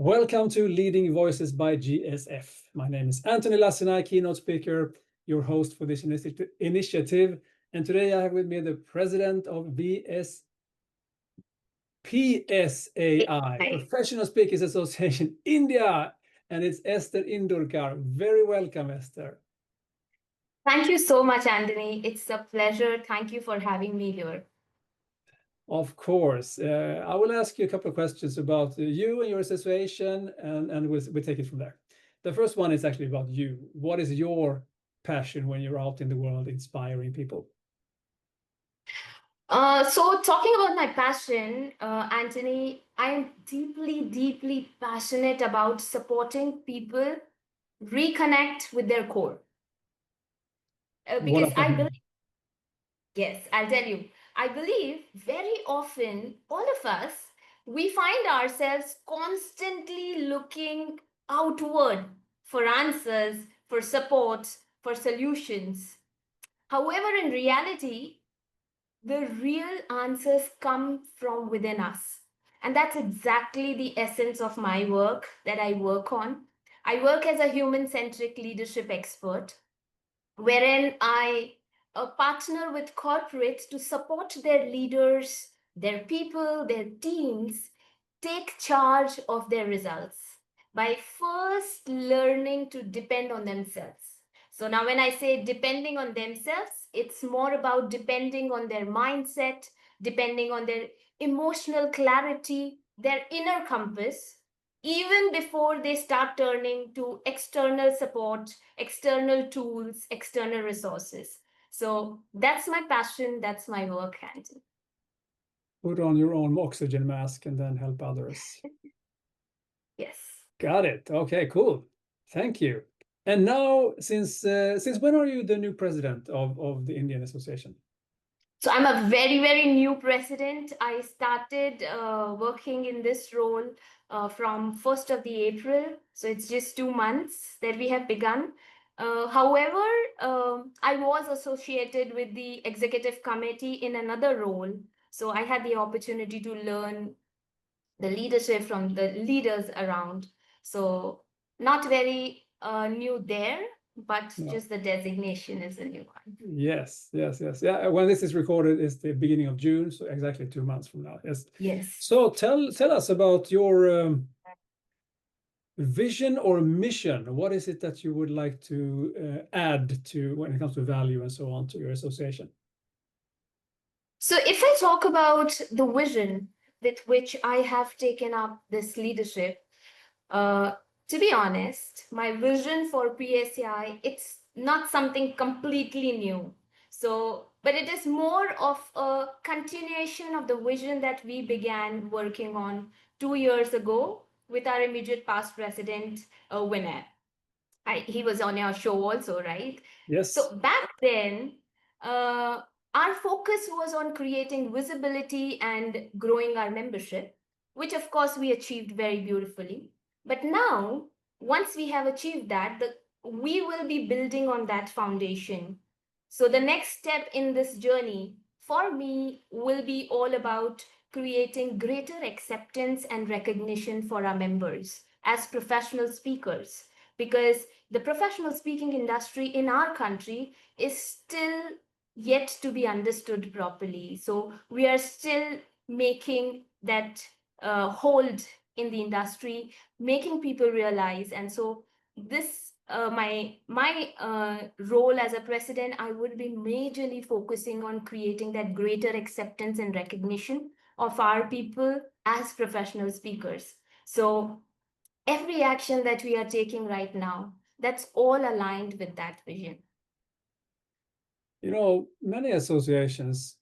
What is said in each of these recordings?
Welcome to Leading Voices by GSF. My name is Antoni Lacinai, keynote speaker, your host for this initiative. And today I have with me the president of PSAI, Professional Speakers Association India, and it's Esther Indurkar. Very welcome, Esther. Thank you so much, Antoni. It's a pleasure. Thank you for having me here. Of course. I will ask you a couple of questions about you and your association, and we'll take it from there. The first one is actually about you. What is your passion when you're out in the world inspiring people? So talking about my passion, Antoni, I am deeply passionate about supporting people reconnect with their core. Because I believe, yes, I'll tell you, I believe very often, all of us, we find ourselves constantly looking outward for answers, for support, for solutions. However, in reality, the real answers come from within us. And that's exactly the essence of my work that I work on. I work as a human-centric leadership expert, wherein I partner with corporates to support their leaders, their people, their teams take charge of their results by first learning to depend on themselves. So now when I say depending on themselves, it's more about depending on their mindset, depending on their emotional clarity, their inner compass, even before they start turning to external support, external tools, external resources. So that's my passion, that's my work, Antoni. Put on your own oxygen mask and then help others. Yes. Got it. Okay, cool. Thank you. And now, since when are you the new president of the Indian Association? So I'm a very new president. I started working in this role from 1st of the April. So it's just 2 months that we have begun. However, I was associated with the executive committee in another role. So I had the opportunity to learn the leadership from the leaders around. So not very new there, but just the designation is a new one. Yes. Yeah, when this is recorded, it's the beginning of June, so exactly 2 months from now. Yes. So tell us about your vision or mission. What is it that you would like to add to when it comes to value and so on to your association? So if I talk about the vision with which I have taken up this leadership, to be honest, my vision for PSAI, it's not something completely new. So, but it is more of a continuation of the vision that we began working on 2 years ago with our immediate past president, Vinay. He was on your show also, right? Yes. So back then, our focus was on creating visibility and growing our membership, which of course we achieved very beautifully. But now, once we have achieved that, we will be building on that foundation. So the next step in this journey for me will be all about creating greater acceptance and recognition for our members as professional speakers, because the professional speaking industry in our country is still yet to be understood properly. So we are still making that hold in the industry, making people realize. And so this, my role as a president, I would be majorly focusing on creating that greater acceptance and recognition of our people as professional speakers. So every action that we are taking right now, that's all aligned with that vision. You know, many associations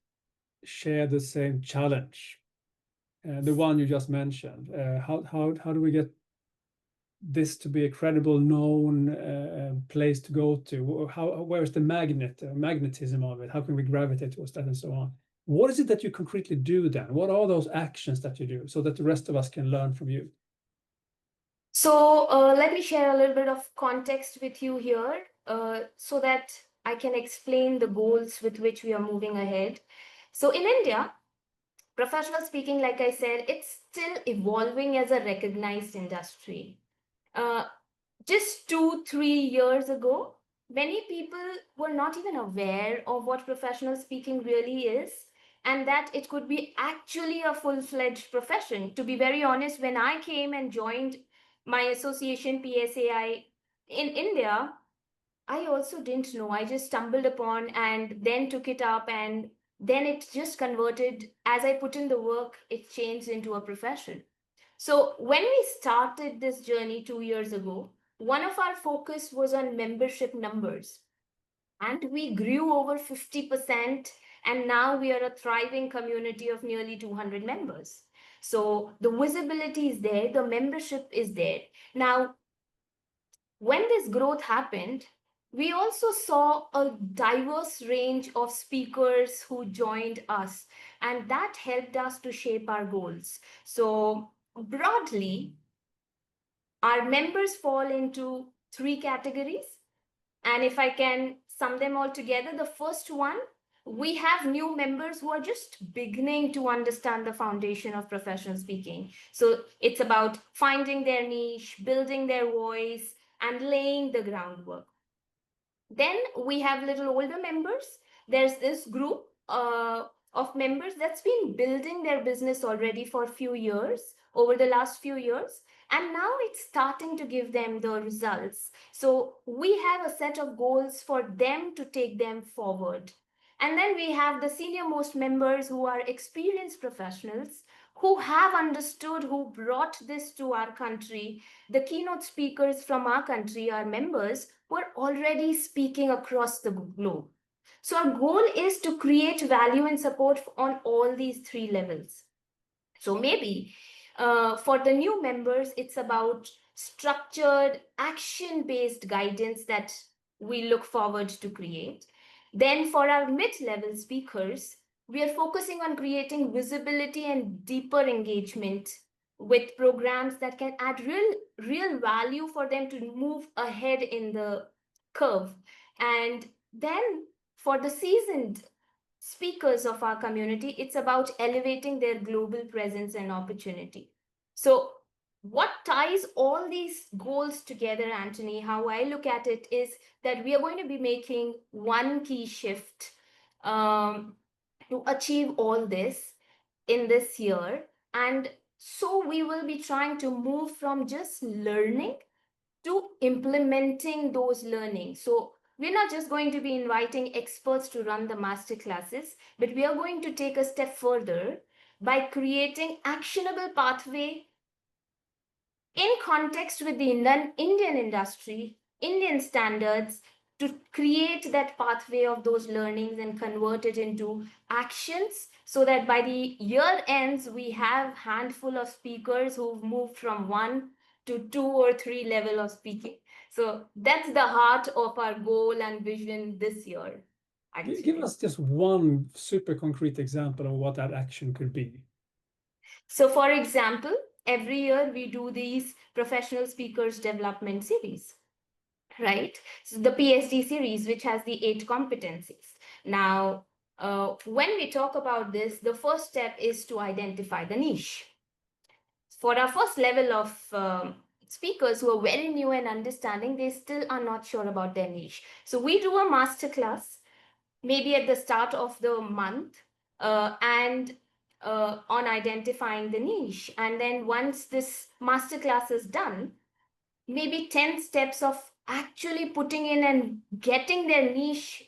share the same challenge, the one you just mentioned. How do we get this to be a credible, known place to go to? Where's the magnetism of it? How can we gravitate towards that and so on? What is it that you concretely do then? What are those actions that you do so that the rest of us can learn from you? So let me share a little bit of context with you here so that I can explain the goals with which we are moving ahead. So in India, professional speaking, like I said, it's still evolving as a recognized industry. Uh, just 2, 3 years ago, many people were not even aware of what professional speaking really is, and that it could be actually a full-fledged profession. To be very honest, when I came and joined my association PSAI in India, I also didn't know. I just stumbled upon and then took it up, and then it just converted. As I put in the work, it changed into a profession. So when we started this journey 2 years ago, one of our focus was on membership numbers. And we grew over 50%, and now we are a thriving community of nearly 200 members. So the visibility is there, the membership is there. Now, when this growth happened, we also saw a diverse range of speakers who joined us, and that helped us to shape our goals. So, broadly, our members fall into three categories. And if I can sum them all together, the first one, we have new members who are just beginning to understand the foundation of professional speaking. So it's about finding their niche, building their voice, and laying the groundwork. Then we have little older members. There's this group of members that's been building their business already for a few years, over the last few years, and now it's starting to give them the results. So we have a set of goals for them to take them forward. And then we have the senior most members who are experienced professionals who have understood, who brought this to our country. The keynote speakers from our country, our members, were already speaking across the globe. So our goal is to create value and support on all these three levels. So maybe for the new members, it's about structured, action-based guidance that we look forward to create. Then for our mid-level speakers, we are focusing on creating visibility and deeper engagement with programs that can add real value for them to move ahead in the curve. And then for the seasoned speakers of our community, it's about elevating their global presence and opportunity. So, what ties all these goals together, Antoni, how I look at it is that we are going to be making one key shift to achieve all this in this year. And so, we will be trying to move from just learning to implementing those learnings. So we're not just going to be inviting experts to run the master classes, but we are going to take a step further by creating actionable pathway in context with the Indian industry, Indian standards, to create that pathway of those learnings and convert it into actions so that by the year ends, we have handful of speakers who've moved from 1 to 2 or 3 level of speaking. So that's the heart of our goal and vision this year. Give us just one super concrete example of what that action could be. So, for example, every year we do these professional speakers development series, right? So the PSD series, which has the 8 competencies. Now, when we talk about this, the first step is to identify the niche. For our first level of speakers who are very new and understanding, they still are not sure about their niche. So we do a masterclass maybe at the start of the month and on identifying the niche. And then once this masterclass is done, maybe 10 steps of actually putting in and getting their niche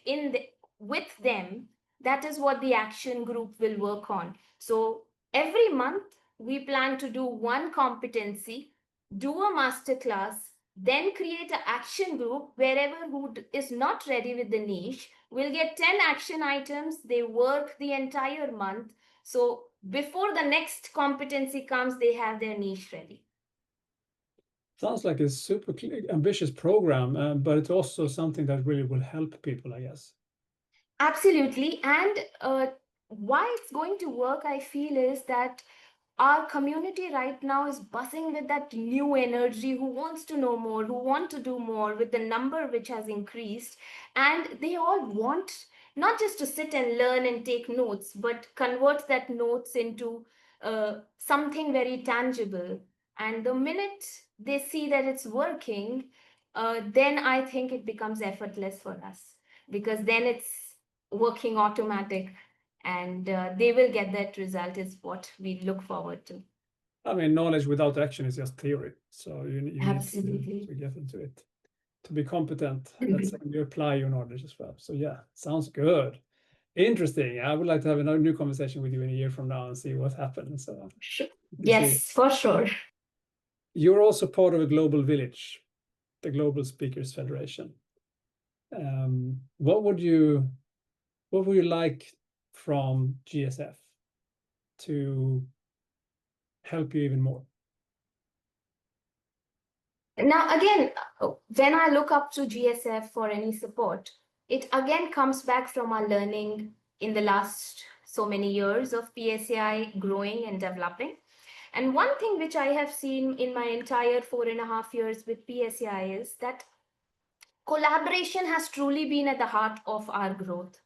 with them. That is what the action group will work on. So every month we plan to do one competency, do a master class, then create an action group. Wherever who is not ready with the niche will get 10 action items. They work the entire month. So before the next competency comes, they have their niche ready. Sounds like a super ambitious program, but it's also something that really will help people, I guess. Absolutely. And why it's going to work, I feel, is that our community right now is buzzing with that new energy, who wants to know more, who want to do more with the number which has increased. And they all want not just to sit and learn and take notes, but convert that notes into something very tangible. And the minute they see that it's working, then I think it becomes effortless for us, because then it's working automatic, and they will get that result is what we look forward to. I mean, knowledge without action is just theory. So you need Absolutely. to get into it. To be competent, that's when you apply your knowledge as well. So yeah, sounds good. Interesting. I would like to have another new conversation with you in a year from now and see what happens. So Sure. you see, Yes, for sure. you're also part of a global village, the Global Speakers Federation. What would you like from GSF to help you even more? Now, again, when I look up to GSF for any support, it again comes back from our learning in the last so many years of PSAI growing and developing. And one thing which I have seen in my entire 4.5 years with PSAI is that collaboration has truly been at the heart of our growth.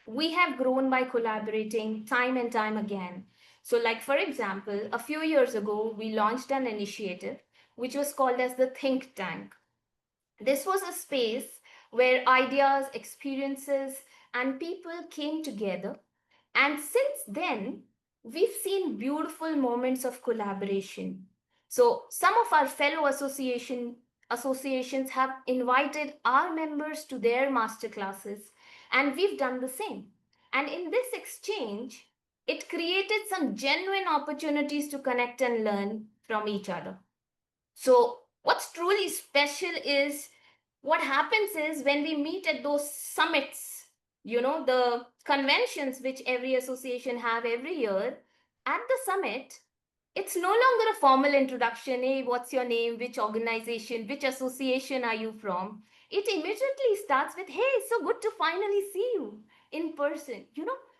We have grown by collaborating time and time again. So, like for example, a few years ago, we launched an initiative which was called as the Think Tank. This was a space where ideas, experiences, and people came together. And since then, we've seen beautiful moments of collaboration. So, some of our fellow associations have invited our members to their masterclasses, and we've done the same. And in this exchange, it created some genuine opportunities to connect and learn from each other. So, what's truly special is what happens is when we meet at those summits, the conventions which every association have every year, at the summit, it's no longer a formal introduction. Hey, what's your name? Which organization? Which association are you from? It immediately starts with, hey, so good to finally see you in person.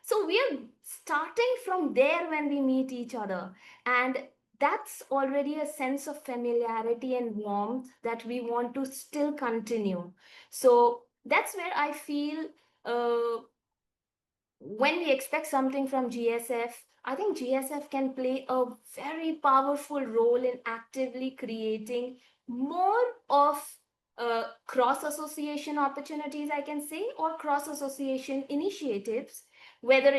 So we are starting from there when we meet each other. And that's already a sense of familiarity and warmth that we want to still continue. So that's where I feel when we expect something from GSF, I think GSF can play a very powerful role in actively creating more of cross association opportunities, I can say, or cross association initiatives, whether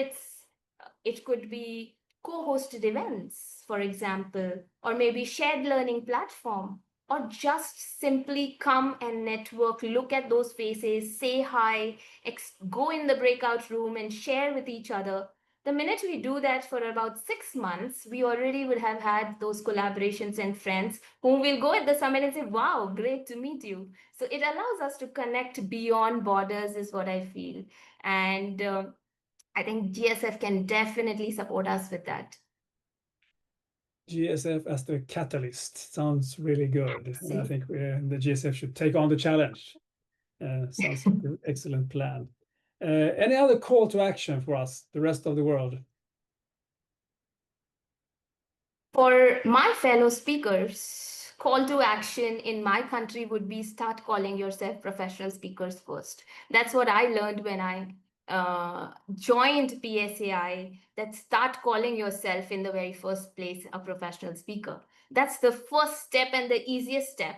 it could be co-hosted events, for example, or maybe shared learning platform, or just simply come and network, look at those faces, say hi, go in the breakout room and share with each other. The minute we do that for about 6 months, we already would have had those collaborations and friends whom will go at the summit and say, wow, great to meet you. So it allows us to connect beyond borders, is what I feel. And I think GSF can definitely support us with that. GSF as the catalyst sounds really good. And I think the GSF should take on the challenge. Sounds like an excellent plan. Any other call to action for us, the rest of the world? For my fellow speakers, call to action in my country would be start calling yourself professional speakers first. That's what I learned when I joined PSAI, that start calling yourself in the very first place a professional speaker. That's the first step and the easiest step.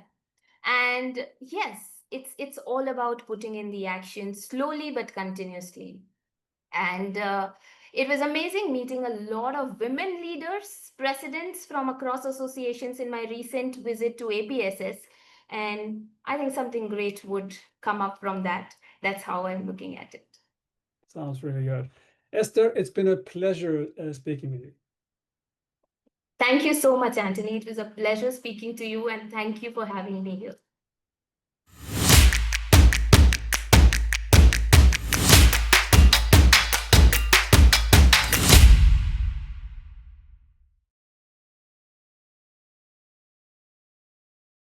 And yes, it's all about putting in the action slowly but continuously. And it was amazing meeting a lot of women leaders, presidents from across associations in my recent visit to APSS. And I think something great would come up from that. That's how I'm looking at it. Sounds really good. Esther, it's been a pleasure speaking with you. Thank you so much, Antoni. It was a pleasure speaking to you, and thank you for having me here.